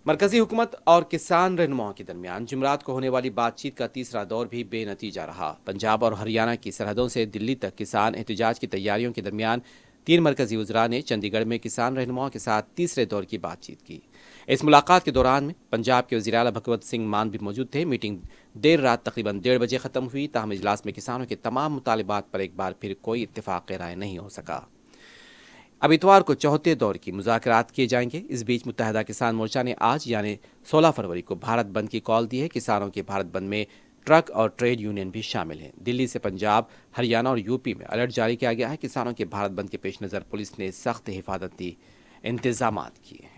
مرکزی حکومت اور کسان رہنماؤں کے درمیان جمعرات کو ہونے والی بات چیت کا تیسرا دور بھی بے نتیجہ رہا۔ پنجاب اور ہریانہ کی سرحدوں سے دلی تک کسان احتجاج کی تیاریوں کے درمیان 3 مرکزی وزراء نے چندی گڑھ میں کسان رہنماؤں کے ساتھ تیسرے دور کی بات چیت کی۔ اس ملاقات کے دوران میں پنجاب کے وزیر اعلیٰ بھگوت سنگھ مان بھی موجود تھے۔ میٹنگ دیر رات تقریباً 1:30 بجے ختم ہوئی، تاہم اجلاس میں کسانوں کے تمام مطالبات پر ایک بار پھر کوئی اتفاق رائے نہیں ہو سکا۔ اب اتوار کو چوتھے دور کی مذاکرات کیے جائیں گے۔ اس بیچ متحدہ کسان مورچہ نے آج یعنی 16 فروری کو بھارت بند کی کال دی ہے۔ کسانوں کے بھارت بند میں ٹرک اور ٹریڈ یونین بھی شامل ہیں۔ دلی سے پنجاب، ہریانہ اور یوپی میں الرٹ جاری کیا گیا ہے۔ کسانوں کے بھارت بند کے پیش نظر پولیس نے سخت حفاظتی انتظامات کیے۔